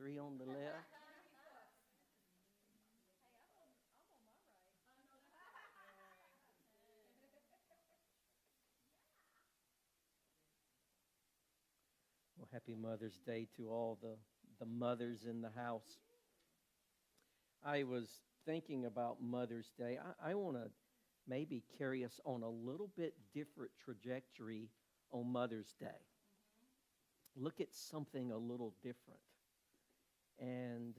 3 on the left. Well, happy Mother's Day to all the mothers in the house. I was thinking about Mother's Day. I want to maybe carry us on a little bit different trajectory on Mother's Day. Look at something a little different. And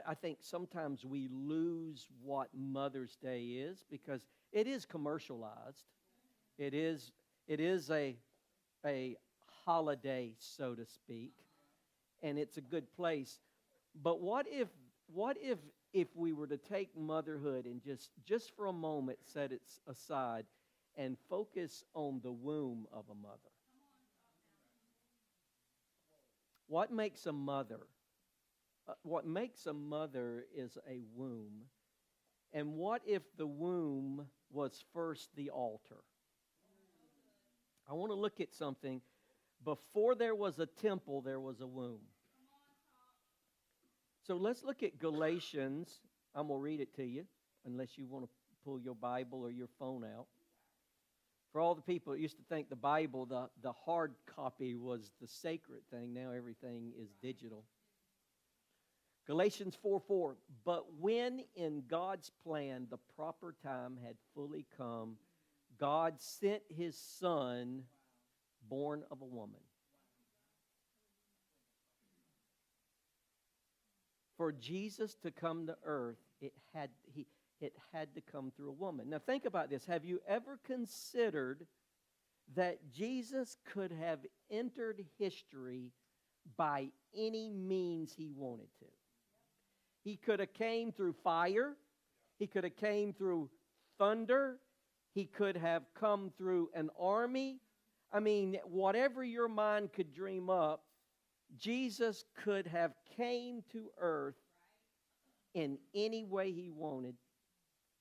I think sometimes we lose what Mother's Day is because it is commercialized. It is a holiday, so to speak, and it's a good place. But what if we were to take motherhood and just for a moment set it aside and focus on the womb of a mother? What makes a mother? What makes a mother is a womb. And what if the womb was first the altar? I want to look at something. Before there was a temple, there was a womb. So let's look at Galatians. I'm going to read it to you, unless you want to pull your Bible or your phone out. For all the people that used to think the Bible, the hard copy was the sacred thing, now everything is digital. Galatians 4:4, but when in God's plan the proper time had fully come, God sent His Son, born of a woman. For Jesus to come to earth, it had to come through a woman. Now think about this. Have you ever considered that Jesus could have entered history by any means He wanted to? He could have came through fire. He could have came through thunder. He could have come through an army. I mean, whatever your mind could dream up, Jesus could have came to earth in any way He wanted,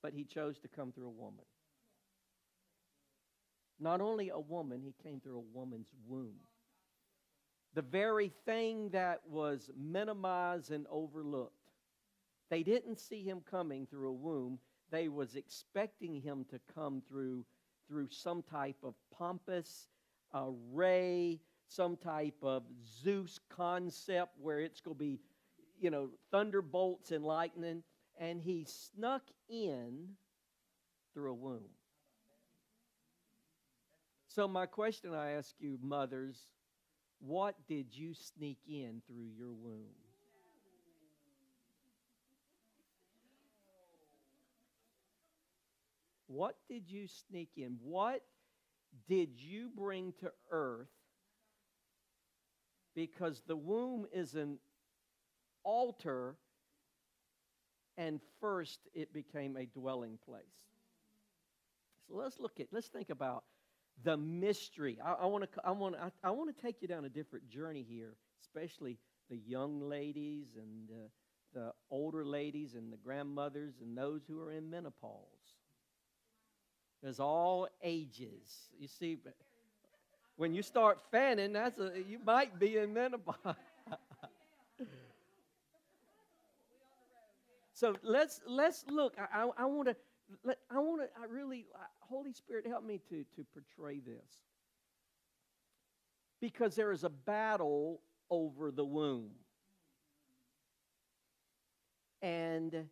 but He chose to come through a woman. Not only a woman, He came through a woman's womb. The very thing that was minimized and overlooked. They didn't see Him coming through a womb. They was expecting Him to come through some type of pompous ray, some type of Zeus concept where it's going to be, thunderbolts and lightning. And He snuck in through a womb. So my question I ask you, mothers, what did you sneak in through your womb? What did you sneak in? What did you bring to earth? Because the womb is an altar, and first it became a dwelling place. So let's think about the mystery. I want to take you down a different journey here, especially the young ladies and the older ladies and the grandmothers and those who are in menopause. There's all ages. You see, when you start fanning, you might be in menopause. So let's look. I want to. Holy Spirit, help me to portray this. Because there is a battle over the womb. And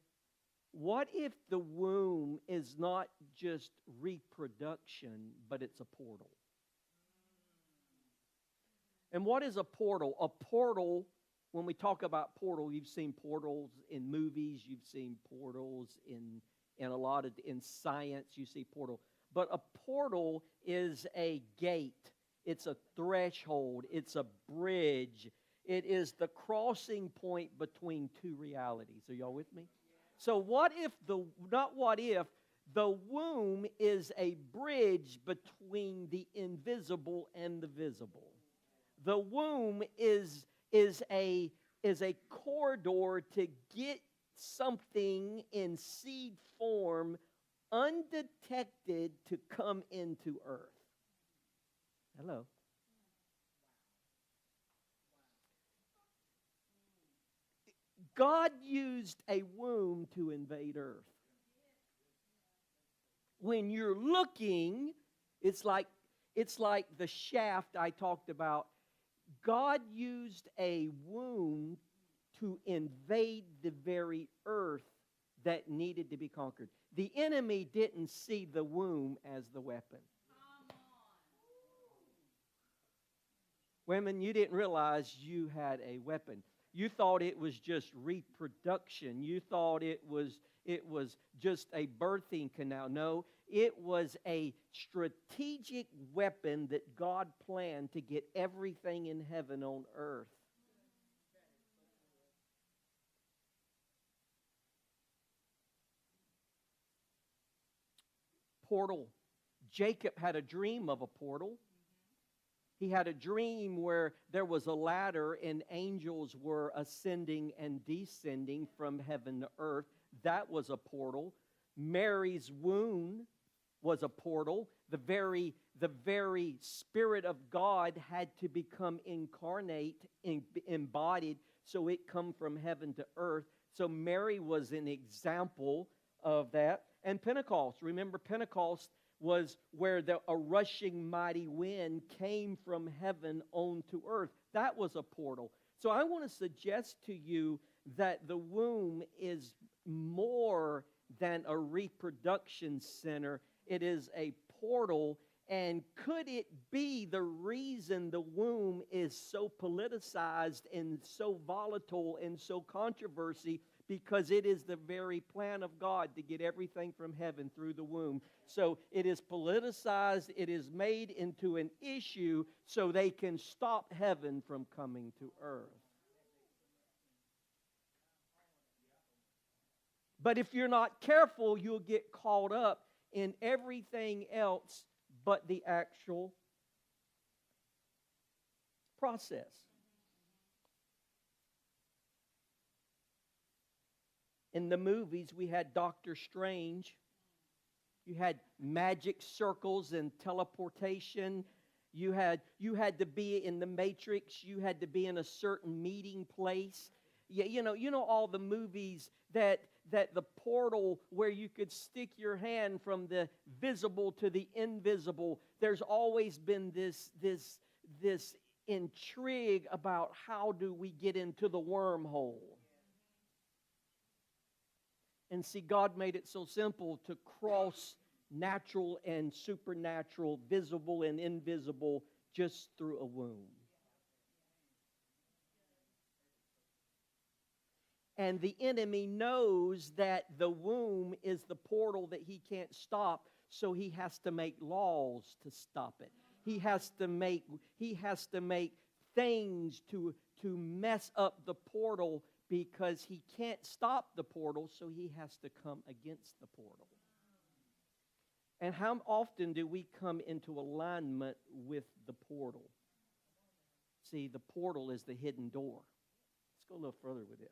what if the womb is not just reproduction, but it's a portal? And what is a portal? A portal, when we talk about portal, you've seen portals in movies, you've seen portals in science, you see portal. But a portal is a gate. It's a threshold. It's a bridge. It is the crossing point between two realities. Are y'all with me? So the womb is a bridge between the invisible and the visible. The womb is a corridor to get something in seed form undetected to come into earth. Hello. God used a womb to invade earth. When you're looking, it's like the shaft I talked about. God used a womb to invade the very earth that needed to be conquered. The enemy didn't see the womb as the weapon. Women, you didn't realize you had a weapon. You thought it was just reproduction. You thought it was just a birthing canal. No, it was a strategic weapon that God planned to get everything in heaven on earth. Portal. Jacob had a dream of a portal. He had a dream where there was a ladder and angels were ascending and descending from heaven to earth. That was a portal. Mary's womb was a portal. The very Spirit of God had to become incarnate, embodied, so it come from heaven to earth. So Mary was an example of that. And Pentecost. Remember, Pentecost was where a rushing mighty wind came from heaven onto earth. That was a portal. So I want to suggest to you that the womb is more than a reproduction center. It is a portal. And could it be the reason the womb is so politicized and so volatile and so controversy? Because it is the very plan of God to get everything from heaven through the womb. So it is politicized, it is made into an issue so they can stop heaven from coming to earth. But if you're not careful, you'll get caught up in everything else but the actual process. In the movies, we had Doctor Strange. You had magic circles and teleportation. You had to be in the Matrix. You had to be in a certain meeting place. Yeah, you know all the movies that the portal where you could stick your hand from the visible to the invisible. There's always been this intrigue about how do we get into the wormhole. And see, God made it so simple to cross natural and supernatural, visible and invisible, just through a womb. And the enemy knows that the womb is the portal that he can't stop, so he has to make laws to stop it. He has to make things to mess up the portal, because he can't stop the portal, so he has to come against the portal. And how often do we come into alignment with the portal? See, the portal is the hidden door. Let's go a little further with this.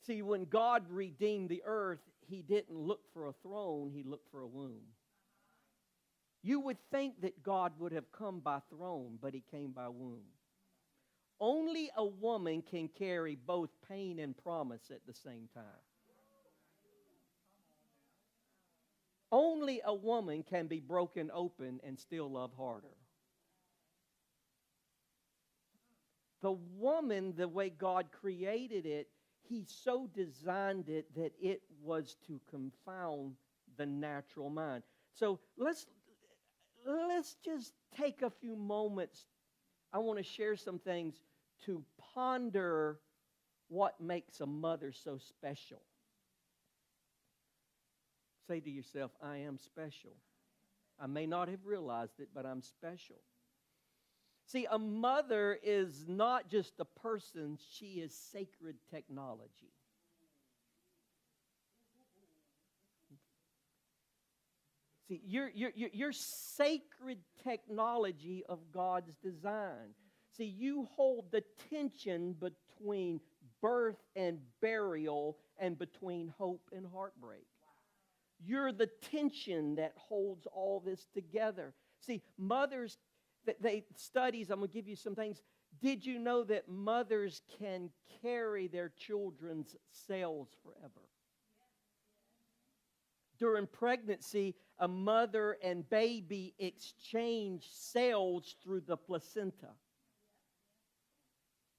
See, when God redeemed the earth, he didn't look for a throne, he looked for a womb. You would think that God would have come by throne, but he came by womb. Only a woman can carry both pain and promise at the same time. Only a woman can be broken open and still love harder. The woman, the way God created it, he so designed it that it was to confound the natural mind. So let's just take a few moments. I want to share some things to ponder what makes a mother so special. Say to yourself, I am special. I may not have realized it, but I'm special. See, a mother is not just a person, she is sacred technology. See, you're sacred technology of God's design. See, you hold the tension between birth and burial and between hope and heartbreak. You're the tension that holds all this together. See, mothers, Studies, I'm going to give you some things. Did you know that mothers can carry their children's cells forever? During pregnancy, a mother and baby exchange cells through the placenta.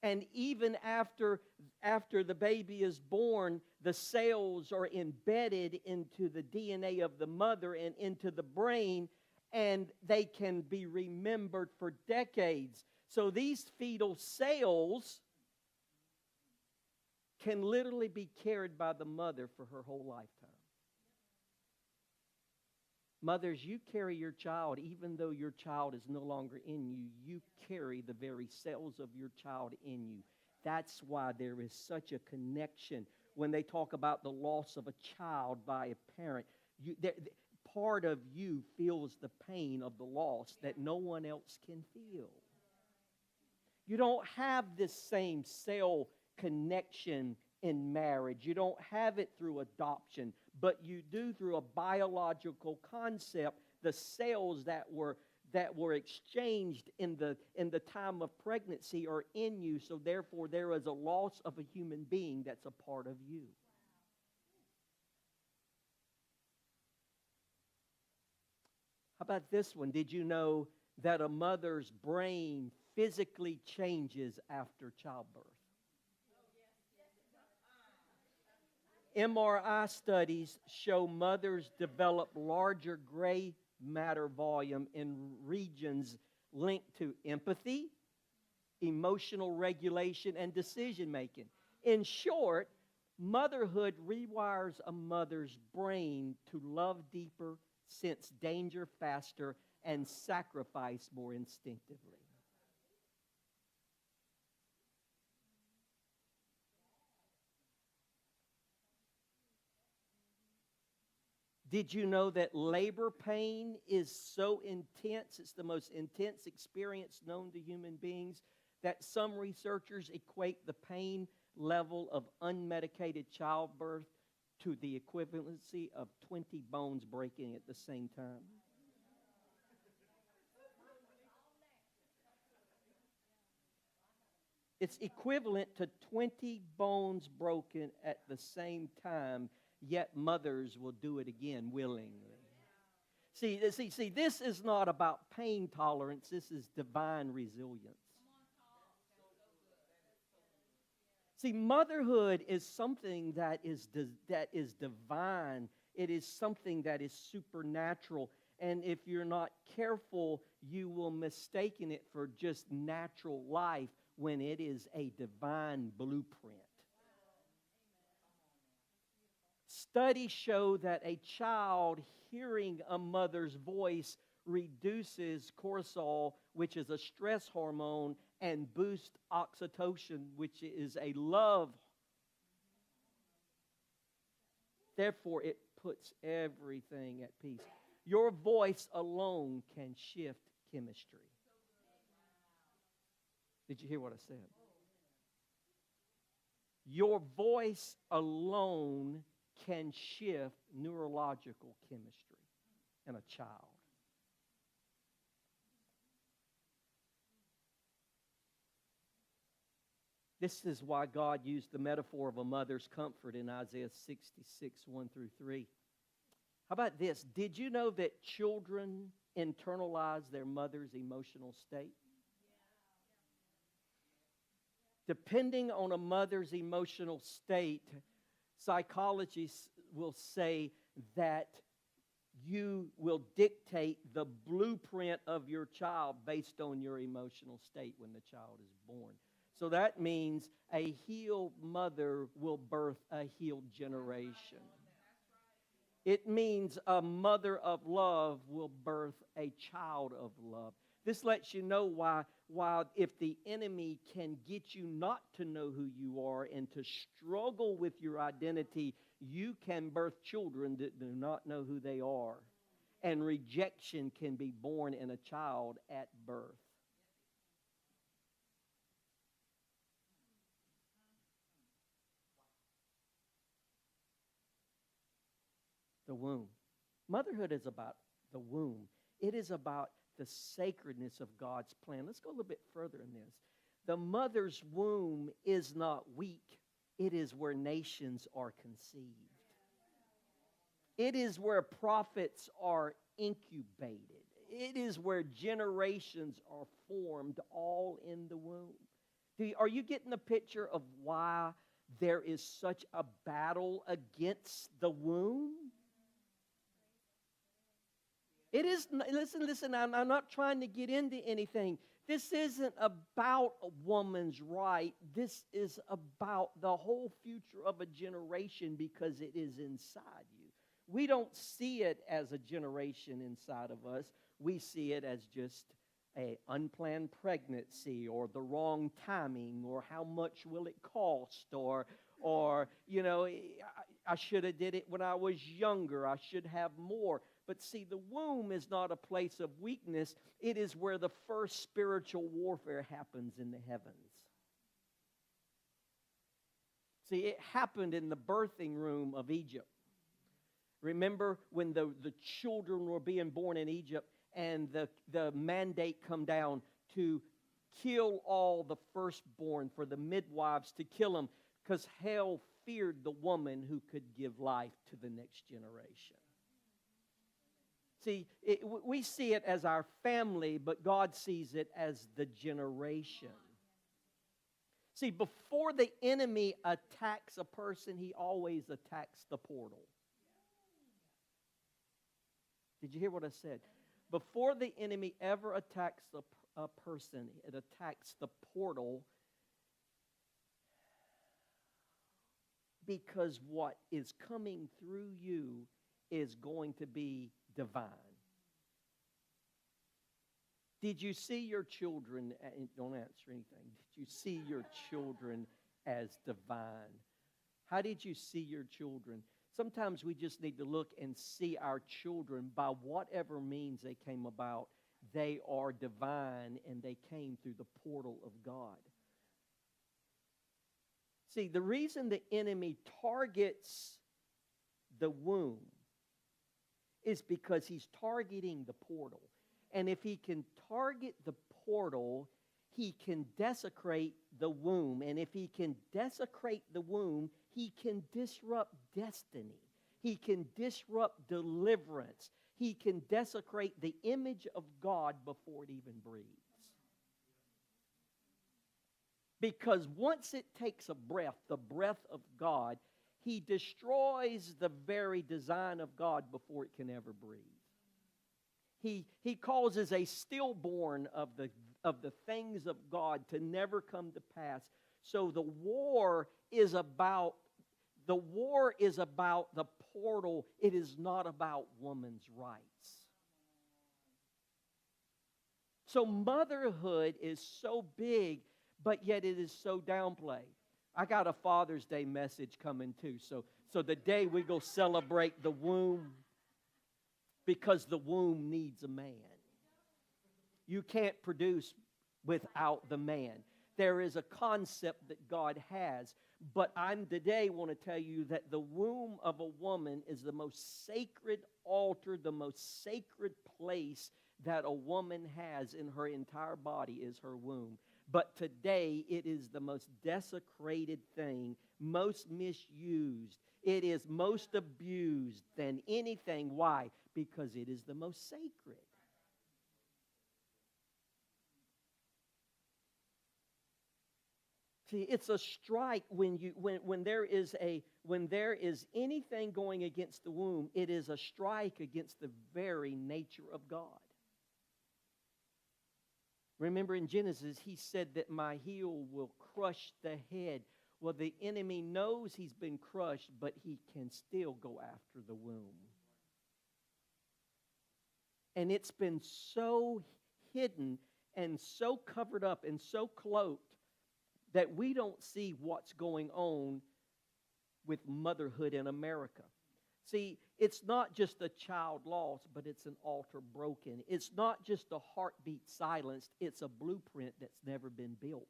And even after the baby is born, the cells are embedded into the DNA of the mother and into the brain, and they can be remembered for decades. So these fetal cells can literally be carried by the mother for her whole lifetime. Mothers, you carry your child, even though your child is no longer in you, you carry the very cells of your child in you. That's why there is such a connection. When they talk about the loss of a child by a parent, part of you feels the pain of the loss that no one else can feel. You don't have this same cell connection in marriage. You don't have it through adoption, but you do through a biological concept. The cells that were exchanged in the time of pregnancy are in you, so therefore there is a loss of a human being that's a part of you. How about this one? Did you know that a mother's brain physically changes after childbirth? MRI studies show mothers develop larger gray matter volume in regions linked to empathy, emotional regulation, and decision making. In short, motherhood rewires a mother's brain to love deeper, sense danger faster, and sacrifice more instinctively. Did you know that labor pain is so intense, it's the most intense experience known to human beings, that some researchers equate the pain level of unmedicated childbirth to the equivalency of 20 bones breaking at the same time? It's equivalent to 20 bones broken at the same time, yet mothers will do it again willingly. See, this is not about pain tolerance. This is divine resilience. See, motherhood is something that is divine. It is something that is supernatural. And if you're not careful, you will mistake it for just natural life when it is a divine blueprint. Studies show that a child hearing a mother's voice reduces cortisol, which is a stress hormone, and boosts oxytocin, which is a love. Therefore, it puts everything at peace. Your voice alone can shift chemistry. Did you hear what I said? Your voice alone can shift neurological chemistry in a child. This is why God used the metaphor of a mother's comfort in Isaiah 66, 1 through 3. How about this? Did you know that children internalize their mother's emotional state? Depending on a mother's emotional state, psychologists will say that you will dictate the blueprint of your child based on your emotional state when the child is born. So that means a healed mother will birth a healed generation. It means a mother of love will birth a child of love. This lets you know why if the enemy can get you not to know who you are and to struggle with your identity, you can birth children that do not know who they are. And rejection can be born in a child at birth. The womb. Motherhood is about the womb. It is about the sacredness of God's plan. Let's go a little bit further in this. The mother's womb is not weak. It is where nations are conceived. It is where prophets are incubated. It is where generations are formed all in the womb. Are you getting the picture of why there is such a battle against the womb? It is, listen, I'm not trying to get into anything. This isn't about a woman's right. This is about the whole future of a generation because it is inside you. We don't see it as a generation inside of us. We see it as just an unplanned pregnancy or the wrong timing or how much will it cost or you know, I should have did it when I was younger. I should have more. But see, the womb is not a place of weakness. It is where the first spiritual warfare happens in the heavens. See, it happened in the birthing room of Egypt. Remember when the children were being born in Egypt and the mandate come down to kill all the firstborn, for the midwives to kill them, because hell feared the woman who could give life to the next generation. See, we see it as our family, but God sees it as the generation. See, before the enemy attacks a person, he always attacks the portal. Did you hear what I said? Before the enemy ever attacks a person, it attacks the portal, because what is coming through you is going to be divine. Did you see your children, don't answer anything, did you see your children as divine? How did you see your children? Sometimes we just need to look and see our children by whatever means they came about. They are divine and they came through the portal of God. See, the reason the enemy targets the womb is because he's targeting the portal. And if he can target the portal, he can desecrate the womb. And if he can desecrate the womb, he can disrupt destiny. He can disrupt deliverance. He can desecrate the image of God before it even breathes. Because once it takes a breath, the breath of God, he destroys the very design of God before it can ever breathe. He causes a stillborn of the things of God to never come to pass. So the war is about the portal. It is not about woman's rights. So motherhood is so big, but yet it is so downplayed. I got a Father's Day message coming too. So the day we go celebrate the womb, because the womb needs a man. You can't produce without the man. There is a concept that God has, but I'm today want to tell you that the womb of a woman is the most sacred altar, the most sacred place that a woman has in her entire body is her womb. But today it is the most desecrated thing, most misused. It is most abused than anything. Why? Because it is the most sacred. See, it's a strike when there is anything going against the womb. It is a strike against the very nature of God. Remember in Genesis, he said that my heel will crush the head. Well, the enemy knows he's been crushed, but he can still go after the womb. And it's been so hidden and so covered up and so cloaked that we don't see what's going on with motherhood in America. See, it's not just a child lost, but it's an altar broken. It's not just a heartbeat silenced. It's a blueprint that's never been built.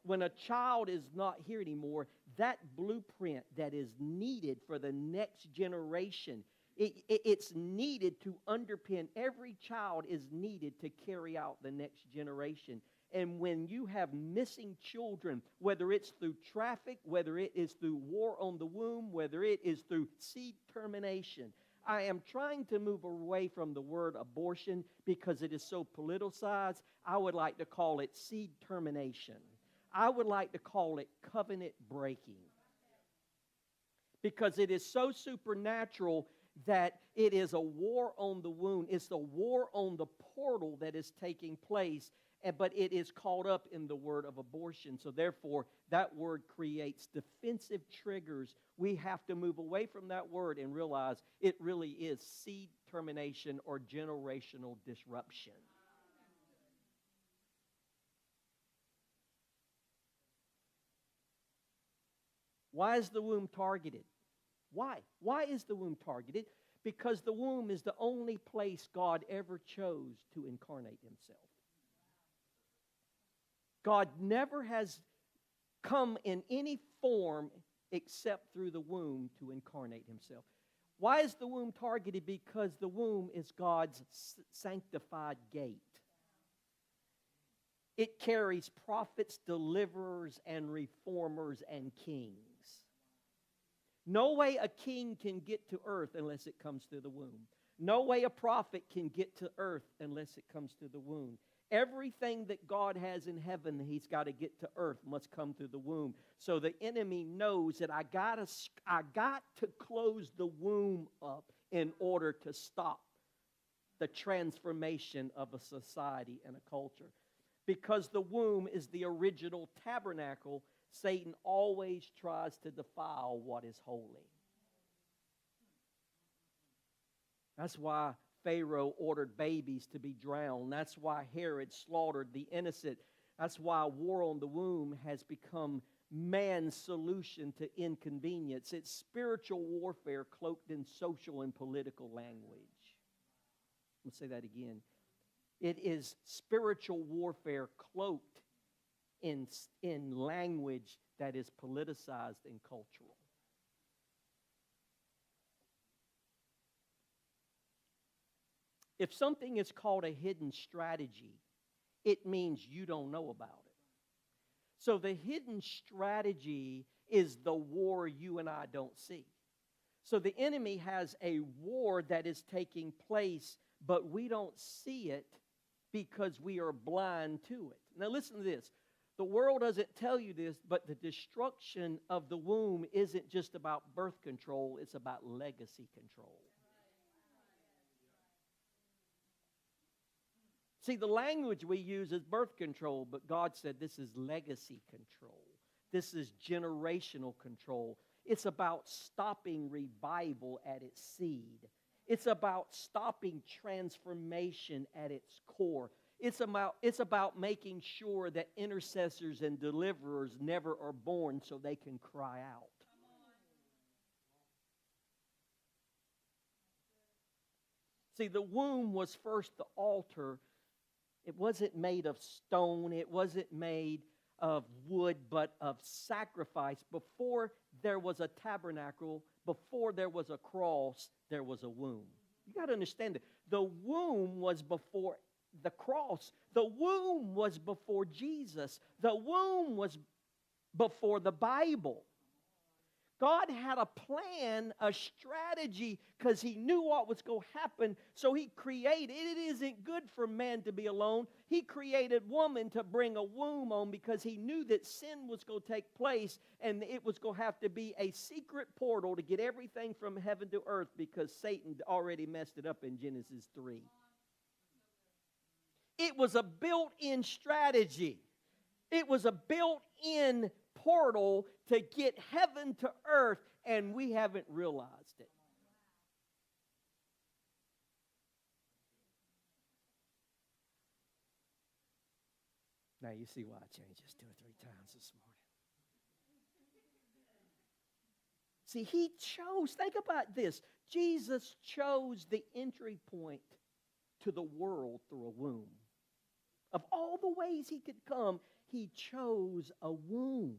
When a child is not here anymore, that blueprint that is needed for the next generation, It's needed to underpin. Every child is needed to carry out the next generation. And when you have missing children, whether it's through traffic, whether it is through war on the womb, whether it is through seed termination, I am trying to move away from the word abortion because it is so politicized. I would like to call it seed termination. I would like to call it covenant breaking. Because it is so supernatural that it is a war on the womb. It's a war on the portal that is taking place, but it is caught up in the word of abortion. So therefore, that word creates defensive triggers. We have to move away from that word and realize it really is seed termination or generational disruption. Why is the womb targeted? Why? Why is the womb targeted? Because the womb is the only place God ever chose to incarnate himself. God never has come in any form except through the womb to incarnate himself. Why is the womb targeted? Because the womb is God's sanctified gate. It carries prophets, deliverers, and reformers and kings. No way a king can get to earth unless it comes through the womb. No way a prophet can get to earth unless it comes through the womb. Everything that God has in heaven, he's got to get to earth, must come through the womb. So the enemy knows that I got to close the womb up in order to stop the transformation of a society and a culture. Because the womb is the original tabernacle, Satan always tries to defile what is holy. That's why Pharaoh ordered babies to be drowned. That's why Herod slaughtered the innocent. That's why war on the womb has become man's solution to inconvenience. It's spiritual warfare cloaked in social and political language. Let's say that again. It is spiritual warfare cloaked in language that is politicized and cultural. If something is called a hidden strategy, it means you don't know about it. So the hidden strategy is the war you and I don't see. So the enemy has a war that is taking place, but we don't see it because we are blind to it. Now listen to this. The world doesn't tell you this, but the destruction of the womb isn't just about birth control, it's about legacy control. See, the language we use is birth control, but God said this is legacy control. This is generational control. It's about stopping revival at its seed. It's about stopping transformation at its core. It's about making sure that intercessors and deliverers never are born so they can cry out. See, the womb was first the altar. It wasn't made of stone. It wasn't made of wood, but of sacrifice. Before there was a tabernacle, before there was a cross, there was a womb. You got to understand it. The womb was before the cross. The womb was before Jesus. The womb was before the Bible. God had a plan, a strategy, because he knew what was going to happen. So he created, it isn't good for man to be alone. He created woman to bring a womb on because he knew that sin was going to take place and it was going to have to be a secret portal to get everything from heaven to earth because Satan already messed it up in Genesis 3. It was a built-in strategy. It was a built-in portal to get heaven to earth, and we haven't realized it. Now you see why I changed this 2 or 3 times this morning. See, he chose, think about this. Jesus chose the entry point to the world through a womb. Of all the ways he could come, he chose a womb.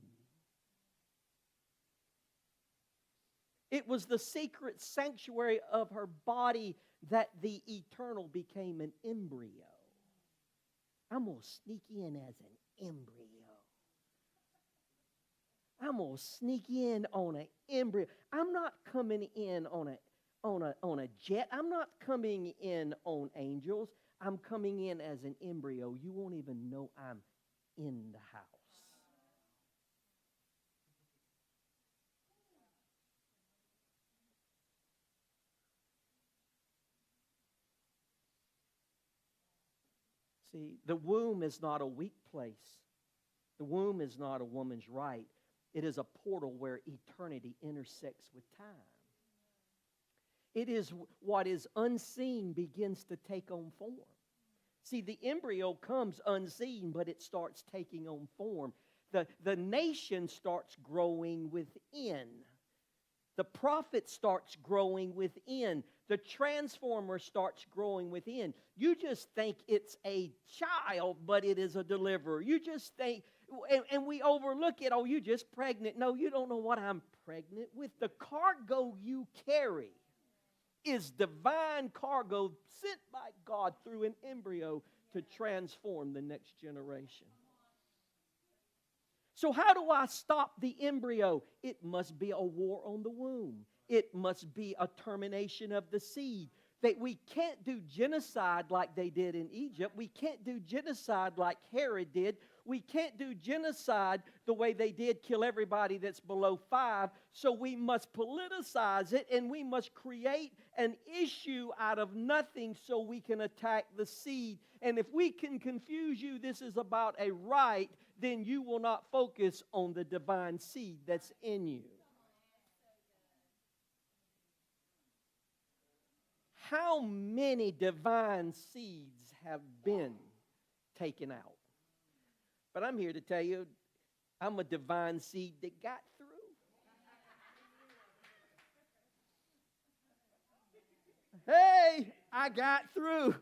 It was the secret sanctuary of her body that the eternal became an embryo. I'm going to sneak in as an embryo. I'm going to sneak in on an embryo. I'm not coming in on a jet. I'm not coming in on angels. I'm coming in as an embryo. You won't even know I'm in the house. See, the womb is not a weak place. The womb is not a woman's right. It is a portal where eternity intersects with time. It is what is unseen begins to take on form. See, the embryo comes unseen, but it starts taking on form. The nation starts growing within. The prophet starts growing within. The transformer starts growing within. You just think it's a child, but it is a deliverer. You just think, and we overlook it. Oh, you're just pregnant. No, you don't know what I'm pregnant with. The cargo you carry is divine cargo sent by God through an embryo to transform the next generation. So how do I stop the embryo? It must be a war on the womb. It must be a termination of the seed. That we can't do genocide like they did in Egypt. We can't do genocide like Herod did. We can't do genocide the way they did, kill everybody that's below 5. So we must politicize it, and we must create an issue out of nothing so we can attack the seed. And if we can confuse you, this is about a right, then you will not focus on the divine seed that's in you. How many divine seeds have been taken out? But I'm here to tell you, I'm a divine seed that got through. Hey, I got through.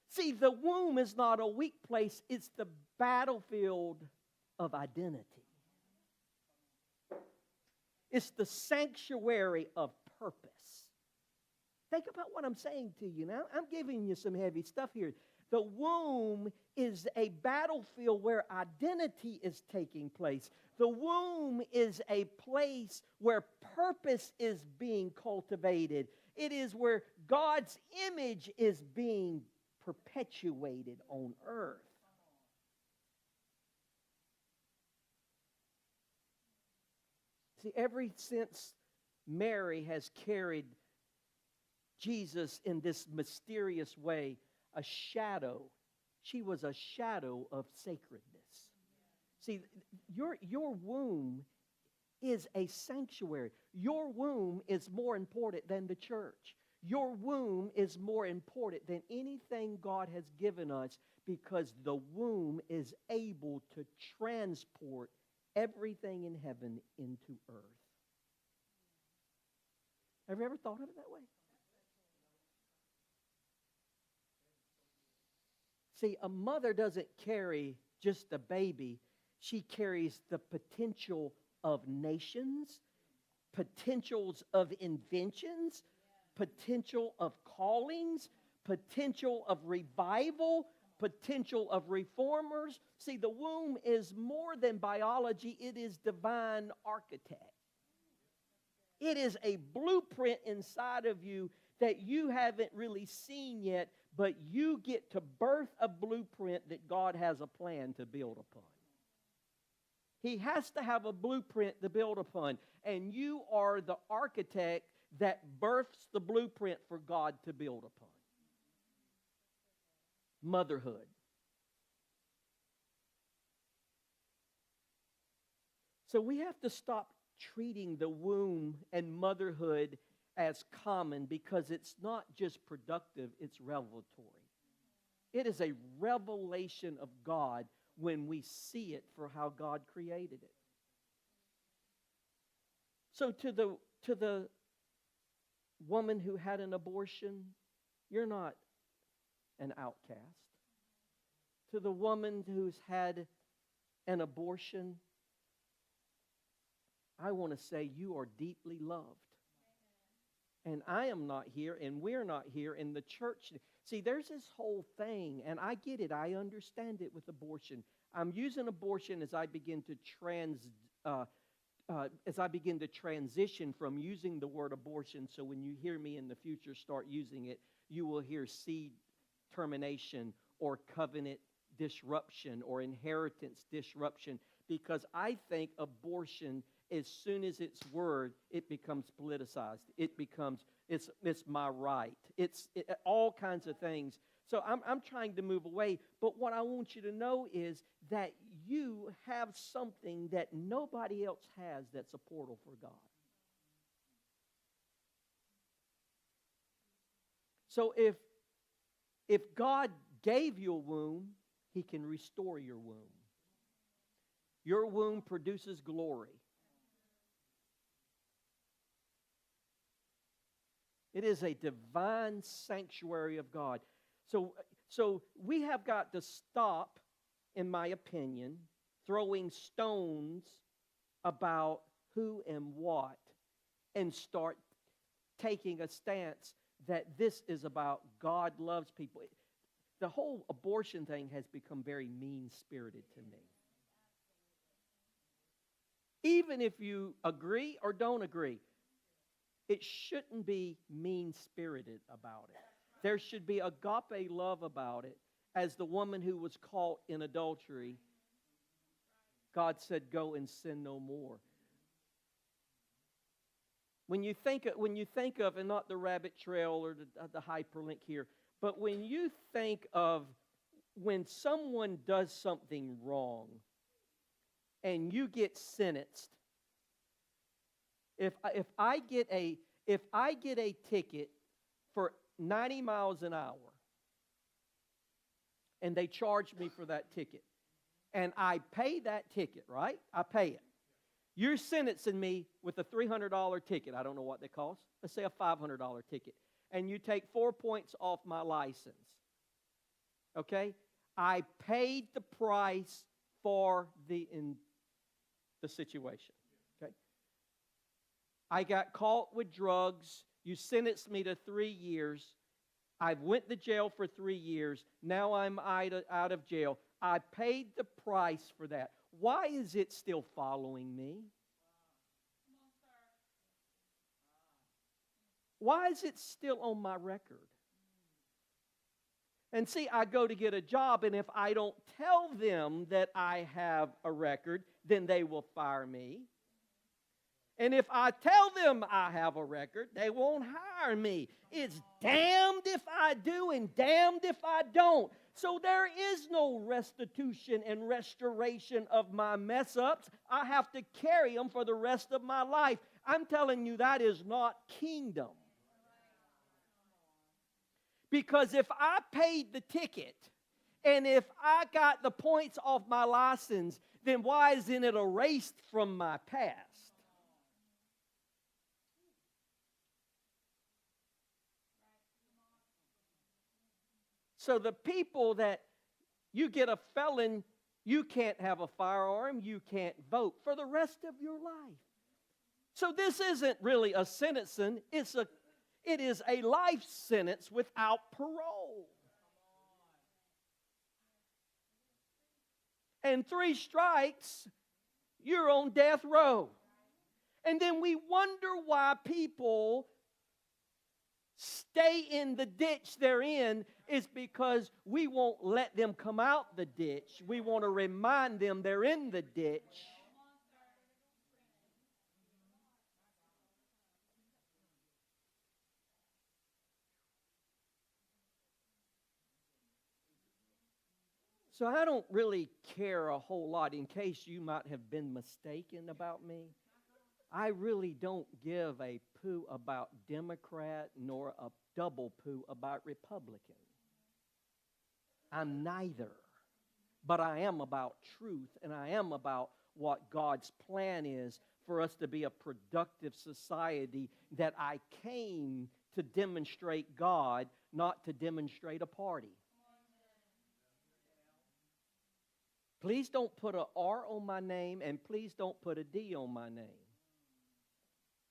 See, the womb is not a weak place. It's the battlefield of identity. It's the sanctuary of purpose. Think about what I'm saying to you now. I'm giving you some heavy stuff here. The womb is a battlefield where identity is taking place. The womb is a place where purpose is being cultivated. It is where God's image is being perpetuated on earth. See, ever since Mary has carried Jesus in this mysterious way, a shadow, she was a shadow of sacredness. See, your womb is a sanctuary. Your womb is more important than the church. Your womb is more important than anything God has given us, because the womb is able to transport everything in heaven into earth. Have you ever thought of it that way? See, a mother doesn't carry just a baby. She carries the potential of nations, potentials of inventions, potential of callings, potential of revival, potential of reformers. See, the womb is more than biology. It is divine architect. It is a blueprint inside of you that you haven't really seen yet, but you get to birth a blueprint that God has a plan to build upon. He has to have a blueprint to build upon, and you are the architect that births the blueprint for God to build upon. Motherhood. So we have to stop treating the womb and motherhood as common, because it's not just productive, it's revelatory. It is a revelation of God when we see it for how God created it. So to the woman who had an abortion, you're not an outcast. to the woman who's had an abortion, I want to say you are deeply loved. And I am not here, and we're not here in the church. See, there's this whole thing, and I get it. I understand it with abortion. I'm using abortion as I begin to transition from using the word abortion. So when you hear me in the future start using it, you will hear seed termination or covenant disruption or inheritance disruption, because I think abortion, as soon as it's word, it becomes politicized. It becomes, it's my right. It's all kinds of things. So I'm trying to move away. But what I want you to know is that you have something that nobody else has that's a portal for God. So if God gave you a womb, He can restore your womb. Your womb produces glory. It is a divine sanctuary of God. So we have got to stop, in my opinion, throwing stones about who and what and start taking a stance that this is about God loves people. The whole abortion thing has become very mean-spirited to me. Even if you agree or don't agree, it shouldn't be mean-spirited about it. There should be agape love about it. As the woman who was caught in adultery, God said, go and sin no more. When you think of, and not the rabbit trail or the hyperlink here, but when you think of when someone does something wrong and you get sentenced, if I get a ticket for 90 miles an hour and they charge me for that ticket and I pay that ticket, right? I pay it. You're sentencing me with a $300 ticket. I don't know what they cost. Let's say a $500 ticket. And you take 4 points off my license. Okay? I paid the price for the situation. Okay? I got caught with drugs. You sentenced me to 3 years. I went to jail for 3 years. Now I'm out of jail. I paid the price for that. Why is it still following me? Why is it still on my record? And see, I go to get a job, and if I don't tell them that I have a record, then they will fire me. And if I tell them I have a record, they won't hire me. It's damned if I do and damned if I don't. So there is no restitution and restoration of my mess-ups. I have to carry them for the rest of my life. I'm telling you, that is not kingdom. Because if I paid the ticket and if I got the points off my license, then why isn't it erased from my past? So the people that you get a felon, you can't have a firearm, you can't vote for the rest of your life. So this isn't really a sentencing, it is a life sentence without parole. And 3 strikes, you're on death row. And then we wonder why people stay in the ditch they're in, is because we won't let them come out the ditch. We want to remind them they're in the ditch. So I don't really care a whole lot, in case you might have been mistaken about me. I really don't give a poo about Democrat nor a double poo about Republican. I'm neither. But I am about truth, and I am about what God's plan is for us to be a productive society, that I came to demonstrate God, not to demonstrate a party. Please don't put a R on my name, and please don't put a D on my name,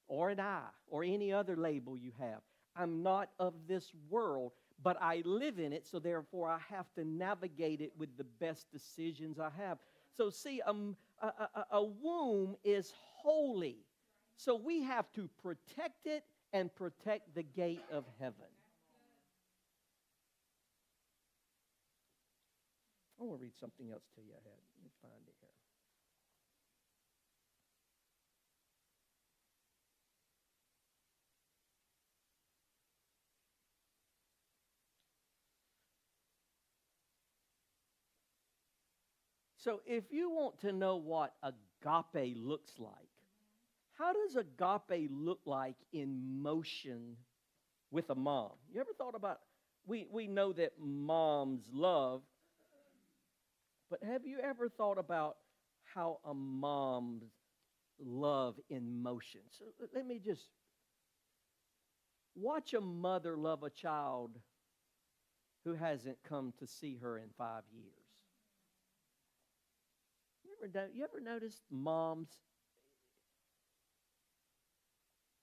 or an I, or any other label you have. I'm not of this world, but I live in it, so therefore I have to navigate it with the best decisions I have. So see, a womb is holy. So we have to protect it and protect the gate of heaven. I want to read something else to you I had. Let me find it here. So if you want to know what agape looks like, how does agape look like in motion with a mom? You ever thought about, we know that moms love, but have you ever thought about how a mom's love in motion? So let me just watch a mother love a child who hasn't come to see her in 5 years. You ever noticed moms?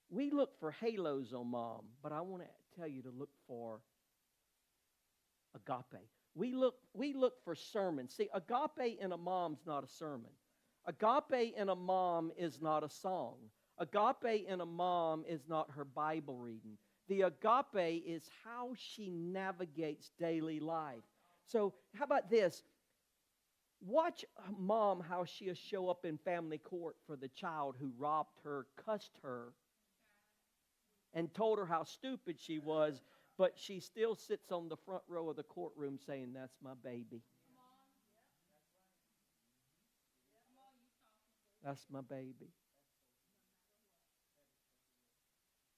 We look for halos on mom, but I want to tell you to look for agape. We look for sermons. See, agape in a mom's not a sermon. Agape in a mom is not a song. Agape in a mom is not her Bible reading. The agape is how she navigates daily life. So how about this? Watch mom how she'll show up in family court for the child who robbed her, cussed her, and told her how stupid she was, but she still sits on the front row of the courtroom saying, "That's my baby. That's my baby."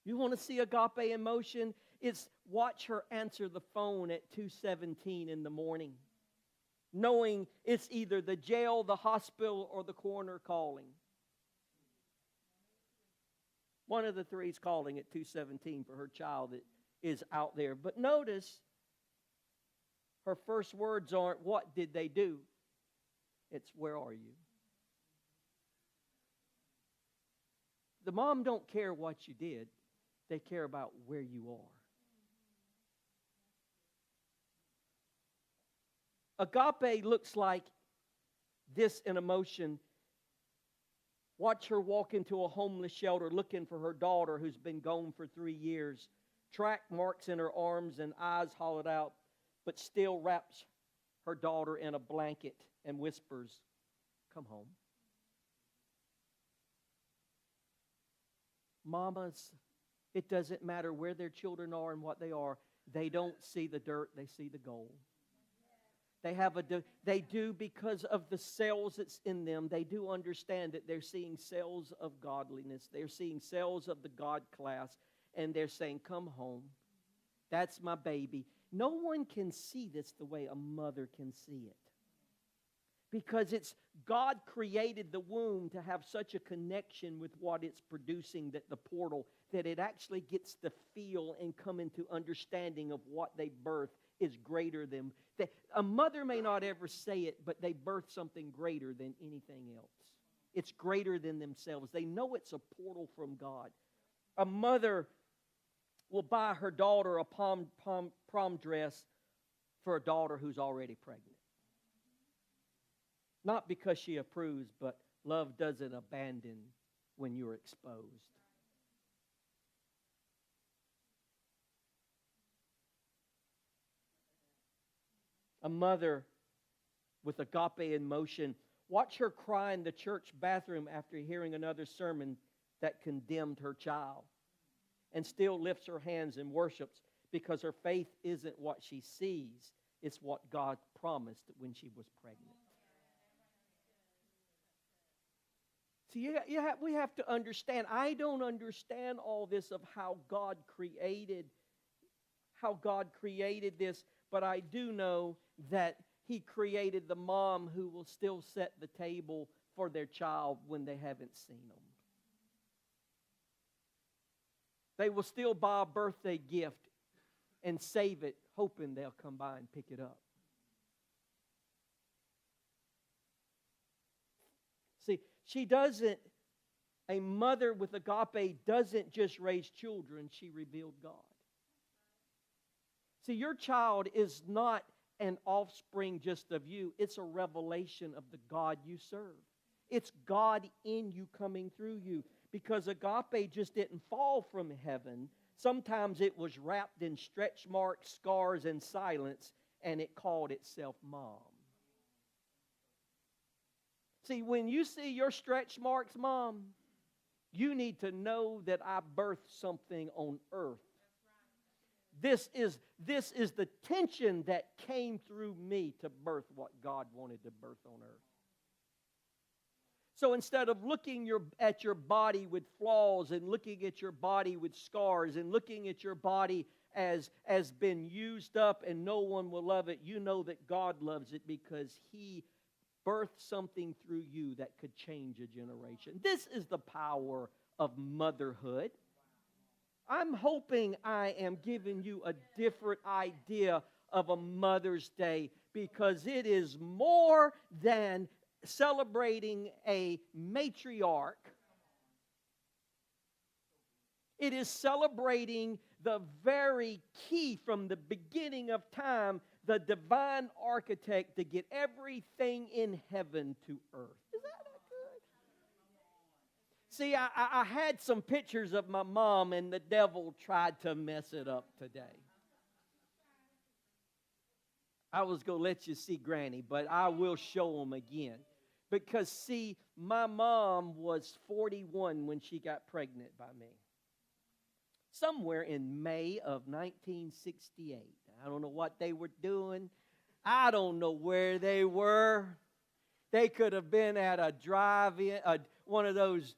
You want to see agape in motion? It's watch her answer the phone at 2:17 in the morning, knowing it's either the jail, the hospital, or the coroner calling. One of the three is calling at 2:17 for her child that is out there. But notice, her first words aren't, "What did they do?" It's, "Where are you?" The mom don't care what you did. They care about where you are. Agape looks like this in emotion. Watch her walk into a homeless shelter looking for her daughter who's been gone for 3 years. Track marks in her arms and eyes hollowed out, but still wraps her daughter in a blanket and whispers, "Come home." Mamas, it doesn't matter where their children are and what they are. They don't see the dirt, they see the gold. They do because of the cells that's in them. They do understand that they're seeing cells of godliness. They're seeing cells of the God class, and they're saying, "Come home. That's my baby." No one can see this the way a mother can see it, because it's God created the womb to have such a connection with what it's producing, that the portal, that it actually gets to feel and come into understanding of what they birth is greater than. A mother may not ever say it, but they birth something greater than anything else. It's greater than themselves. They know it's a portal from God. A mother will buy her daughter a prom dress for a daughter who's already pregnant. Not because she approves, but love doesn't abandon when you're exposed. A mother with agape in motion. Watch her cry in the church bathroom after hearing another sermon that condemned her child, and still lifts her hands and worships, because her faith isn't what she sees, it's what God promised when she was pregnant. See, we have to understand. I don't understand all this of how God created this, but I do know that He created the mom who will still set the table for their child when they haven't seen them. They will still buy a birthday gift and save it, hoping they'll come by and pick it up. She doesn't, a mother with agape doesn't just raise children, she revealed God. See, your child is not an offspring just of you. It's a revelation of the God you serve. It's God in you coming through you. Because agape just didn't fall from heaven. Sometimes it was wrapped in stretch marks, scars, and silence, and it called itself mom. See, when you see your stretch marks, Mom, you need to know that I birthed something on earth. This is the tension that came through me to birth what God wanted to birth on earth. So instead of looking at your body with flaws and looking at your body with scars and looking at your body as been used up and no one will love it, you know that God loves it because He birthed something through you that could change a generation. This is the power of motherhood. I'm hoping I am giving you a different idea of a Mother's Day because it is more than celebrating a matriarch. It is celebrating the very key from the beginning of time, the divine architect to get everything in heaven to earth. Is that not good? See, I had some pictures of my mom, and the devil tried to mess it up today. I was going to let you see Granny, but I will show them again. Because, see, my mom was 41 when she got pregnant by me. Somewhere in May of 1968. I don't know what they were doing. I don't know where they were. They could have been at a drive-in, one of those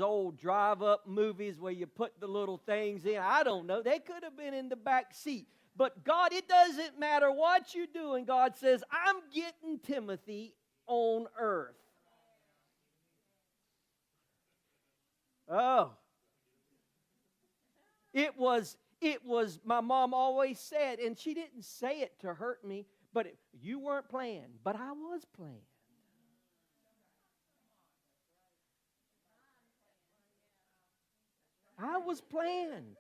old drive-up movies where you put the little things in. I don't know. They could have been in the back seat. But God, it doesn't matter what you're doing. God says, I'm getting Timothy on earth. Oh. It was, my mom always said, and she didn't say it to hurt me, but you weren't planned, but I was planned. I was planned.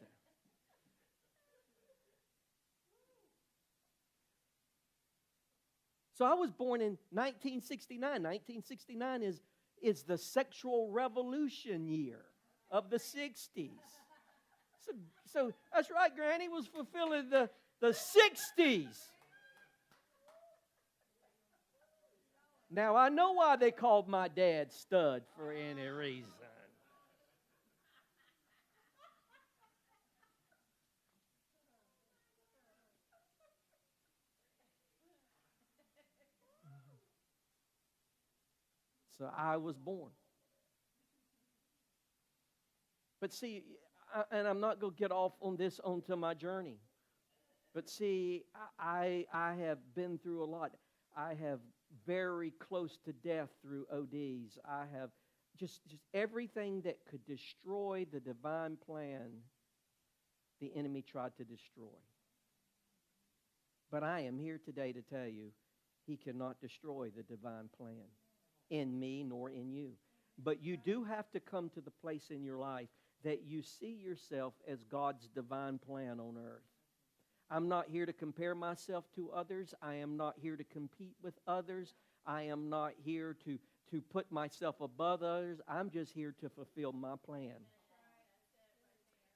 So I was born in 1969. 1969 is the sexual revolution year of the 60s. So that's right, Granny was fulfilling the 60s. Now, I know why they called my dad Stud for any reason. So I was born. But see, and I'm not going to get off on this onto my journey. But see, I have been through a lot. I have very close to death through ODs. I have just everything that could destroy the divine plan, the enemy tried to destroy. But I am here today to tell you, he cannot destroy the divine plan in me nor in you. But you do have to come to the place in your life that you see yourself as God's divine plan on earth. I'm not here to compare myself to others. I am not here to compete with others. I am not here to put myself above others. I'm just here to fulfill my plan.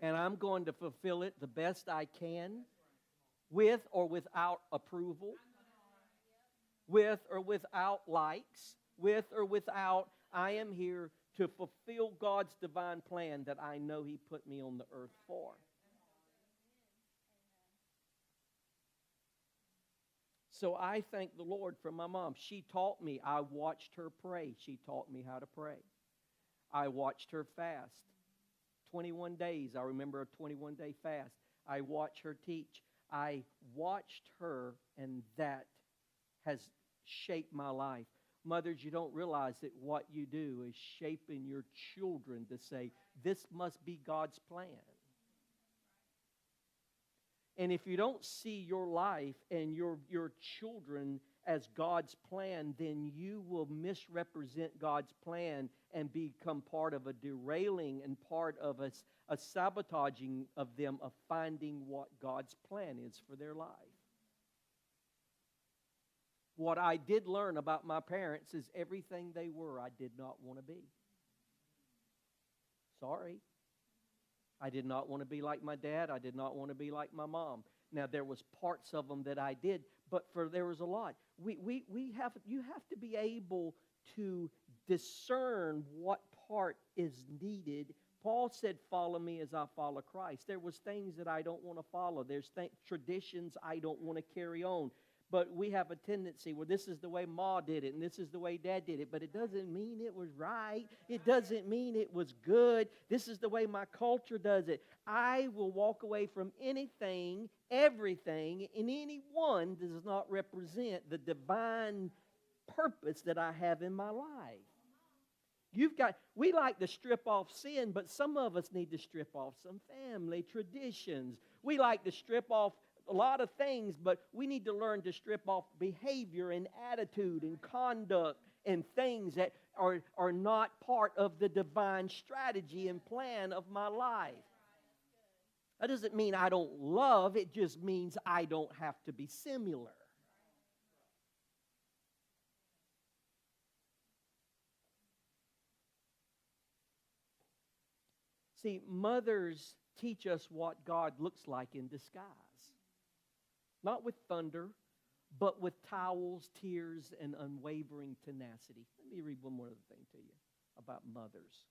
And I'm going to fulfill it the best I can, with or without approval, with or without likes, with or without. I am here to fulfill God's divine plan that I know He put me on the earth for. So I thank the Lord for my mom. She taught me. I watched her pray. She taught me how to pray. I watched her fast. 21 days. I remember a 21-day fast. I watched her teach. I watched her, and that has shaped my life. Mothers, you don't realize that what you do is shaping your children to say, this must be God's plan. And if you don't see your life and your children as God's plan, then you will misrepresent God's plan and become part of a derailing and part of a sabotaging of them of finding what God's plan is for their life. What I did learn about my parents is everything they were, I did not want to be. Sorry. I did not want to be like my dad. I did not want to be like my mom. Now, there was parts of them that I did, but there was a lot. You have to be able to discern what part is needed. Paul said, follow me as I follow Christ. There was things that I don't want to follow. There's traditions I don't want to carry on. But we have a tendency, well, this is the way Ma did it, and this is the way Dad did it. But it doesn't mean it was right. It doesn't mean it was good. This is the way my culture does it. I will walk away from anything, everything, and anyone that does not represent the divine purpose that I have in my life. We like to strip off sin, but some of us need to strip off some family traditions. We like to strip off a lot of things, but we need to learn to strip off behavior and attitude and conduct and things that are not part of the divine strategy and plan of my life. That doesn't mean I don't love, it just means I don't have to be similar. See, mothers teach us what God looks like in disguise. Not with thunder, but with towels, tears, and unwavering tenacity. Let me read one more other thing to you about mothers.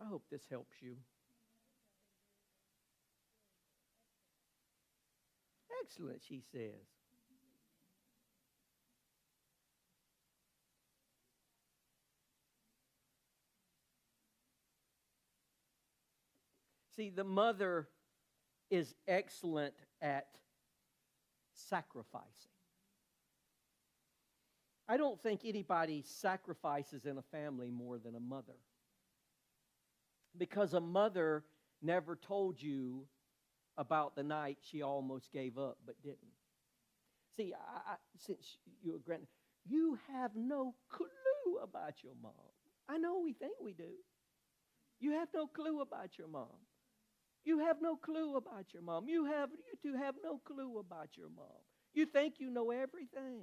I hope this helps you. Excellent, she says. See, the mother is excellent at sacrificing. I don't think anybody sacrifices in a family more than a mother. Because a mother never told you about the night she almost gave up but didn't. See, since you're a grand, you have no clue about your mom. I know we think we do. You have no clue about your mom. You have no clue about your mom. You two have no clue about your mom. You think you know everything.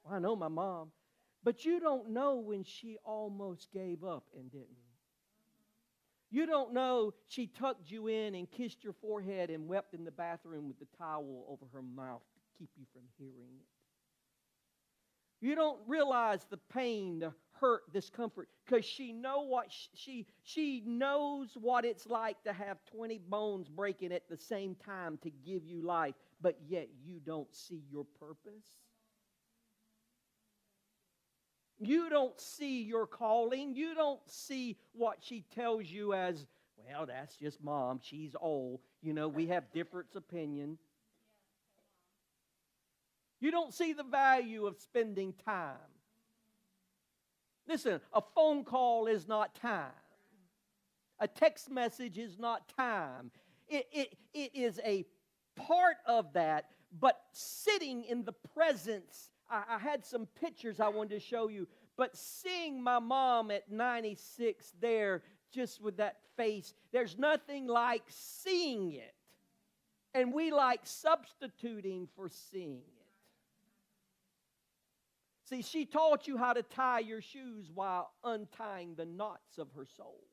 Well, I know my mom. But you don't know when she almost gave up and didn't. You don't know she tucked you in and kissed your forehead and wept in the bathroom with the towel over her mouth to keep you from hearing it. You don't realize the pain, the hurt, discomfort, because she knows what it's like to have 20 bones breaking at the same time to give you life, but yet you don't see your purpose. You don't see your calling. You don't see what she tells you as, well, that's just Mom. She's old. We have different opinion. You don't see the value of spending time. Listen, a phone call is not time. A text message is not time. It is a part of that, but sitting in the presence, I had some pictures I wanted to show you, but seeing my mom at 96 there, just with that face, there's nothing like seeing it. And we like substituting for seeing it. See, she taught you how to tie your shoes while untying the knots of her soul.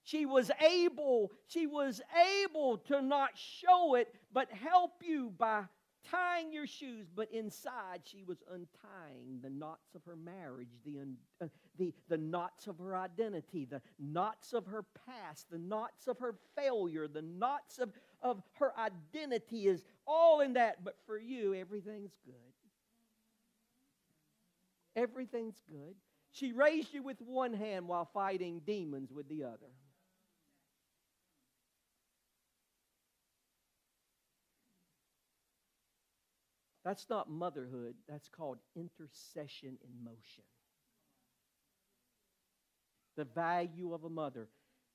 She was able to not show it, but help you by tying your shoes. But inside, she was untying the knots of her marriage, the knots of her identity, the knots of her past, the knots of her failure, the knots of her identity is all in that. But for you, everything's good. Everything's good. She raised you with one hand while fighting demons with the other. That's not motherhood. That's called intercession in motion. The value of a mother.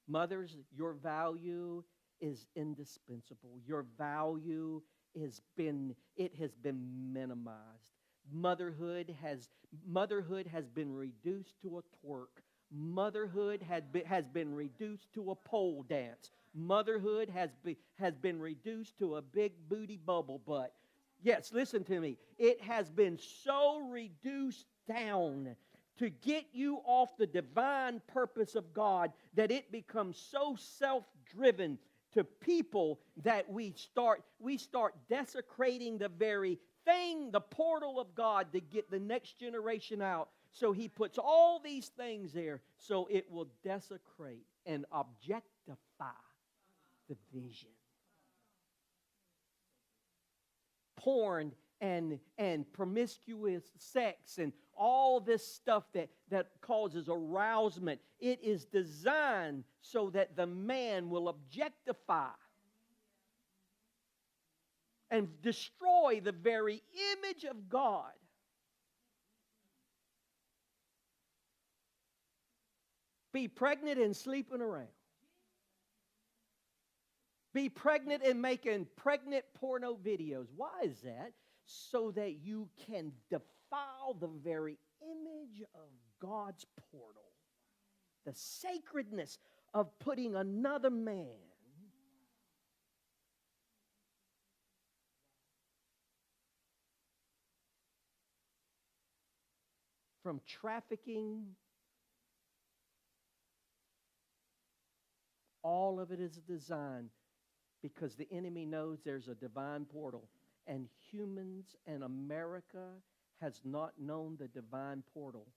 Mothers, your value is indispensable. Your value has been minimized. Motherhood has been reduced to a twerk. Motherhood has been reduced to a pole dance. Motherhood has been reduced to a big booty bubble butt. Yes, listen to me. It has been so reduced down to get you off the divine purpose of God that it becomes so self-driven to people that we start desecrating the very thing, the portal of God, to get the next generation out. So He puts all these things there so it will desecrate and objectify the vision. Porn and promiscuous sex and all this stuff that causes arousement. It is designed so that the man will objectify and destroy the very image of God. Be pregnant and sleeping around. Be pregnant and making pregnant porno videos. Why is that? So that you can defile the very image of God's portal. The sacredness of putting another man from trafficking. All of it is designed because the enemy knows there's a divine portal. And humans and America has not known the divine portal.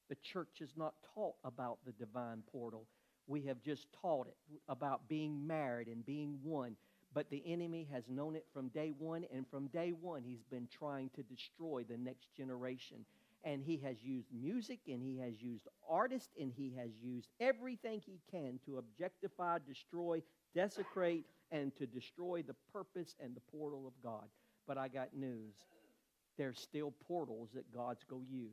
The church has not taught about the divine portal. We have just taught it about being married and being one. But the enemy has known it from day one, and from day one he's been trying to destroy the next generation. And he has used music, and he has used artists, and he has used everything he can to objectify, destroy, desecrate, and to destroy the purpose and the portal of God. But I got news. There's still portals that God's going to use.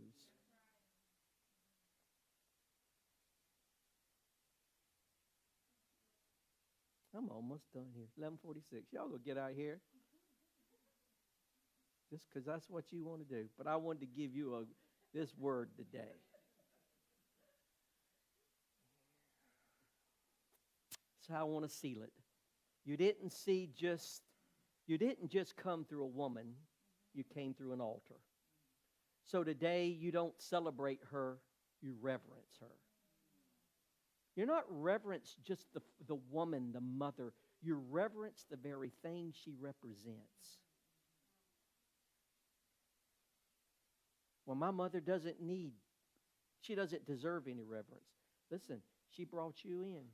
I'm almost done here. 11:46. Y'all go get out here. Just because that's what you want to do. But I wanted to give you this word today. That's how I want to seal it. You didn't just come through a woman. You came through an altar. So today you don't celebrate her. You reverence her. You're not reverence just the woman, the mother. You reverence the very thing she represents. Well, my mother doesn't deserve any reverence. Listen, she brought you in.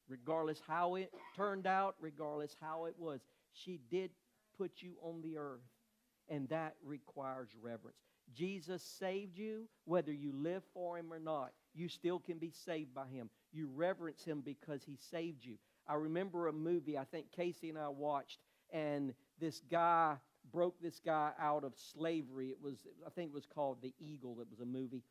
Regardless how it turned out, regardless how it was, she did put you on the earth, and that requires reverence. Jesus saved you, whether you live for Him or not. You still can be saved by Him. You reverence Him because He saved you. I remember a movie I think Casey and I watched, and this guy broke this guy out of slavery. I think it was called The Eagle. It was a movie,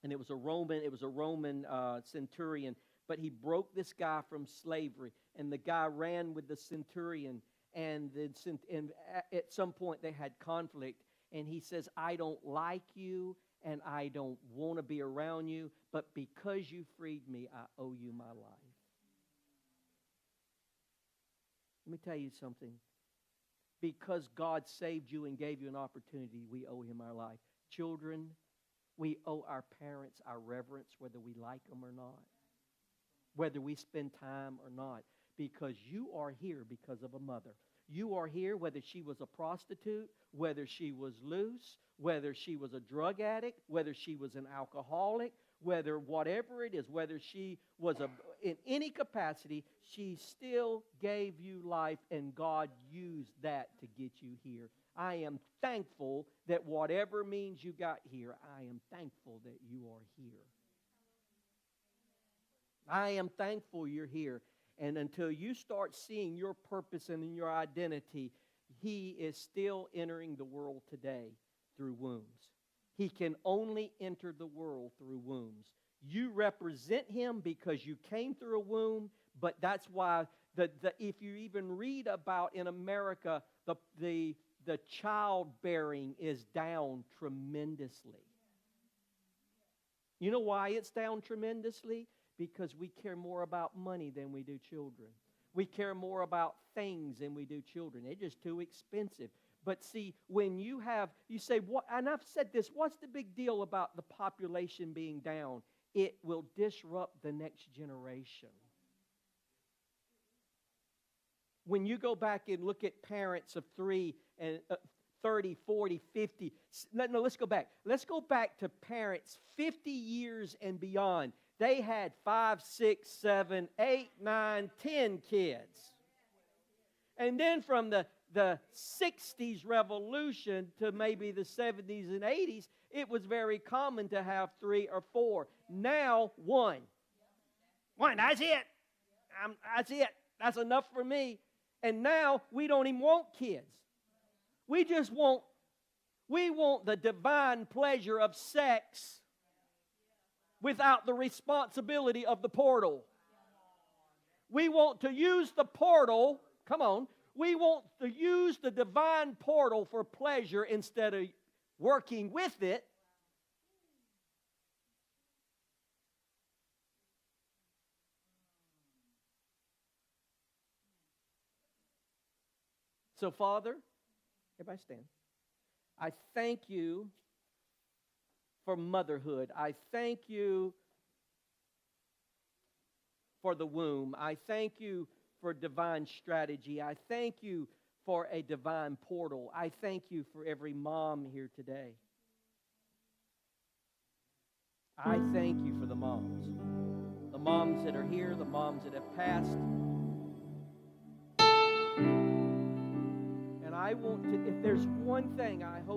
and it was a Roman centurion. But he broke this guy from slavery, and the guy ran with the centurion, and at some point they had conflict, and he says, I don't like you, and I don't want to be around you, but because you freed me, I owe you my life. Let me tell you something. Because God saved you and gave you an opportunity, we owe Him our life. Children, we owe our parents our reverence, whether we like them or not. Whether we spend time or not, because you are here because of a mother. You are here whether she was a prostitute, whether she was loose, whether she was a drug addict, whether she was an alcoholic, whether whatever it is, whether she was in any capacity, she still gave you life, and God used that to get you here. I am thankful that whatever means you got here, I am thankful that you are here. I am thankful you're here. And until you start seeing your purpose and your identity, He is still entering the world today through wombs. He can only enter the world through wombs. You represent Him because you came through a womb, but that's why if you even read about in America, the childbearing is down tremendously. You know why it's down tremendously? Because we care more about money than we do children. We care more about things than we do children. They're just too expensive. But see, when you say, what? And I've said this, what's the big deal about the population being down? It will disrupt the next generation. When you go back and look at parents of 3 and 30, 40, 50. No, let's go back. Let's go back to parents 50 years and beyond. They had 5, 6, 7, 8, 9, 10 kids. And then from the 60s revolution to maybe the 70s and 80s, it was very common to have 3 or 4. Now, 1. That's it. That's it. That's enough for me. And now we don't even want kids. We want the divine pleasure of sex without the responsibility of the portal. We want to use the portal, come on, we want to use the divine portal for pleasure instead of working with it. So, Father, everybody stand. I thank you for motherhood. I thank you for the womb. I thank you for divine strategy. I thank you for a divine portal. I thank you for every mom here today. I thank you for the moms that are here, the moms that have passed. And I want to, if there's one thing I hope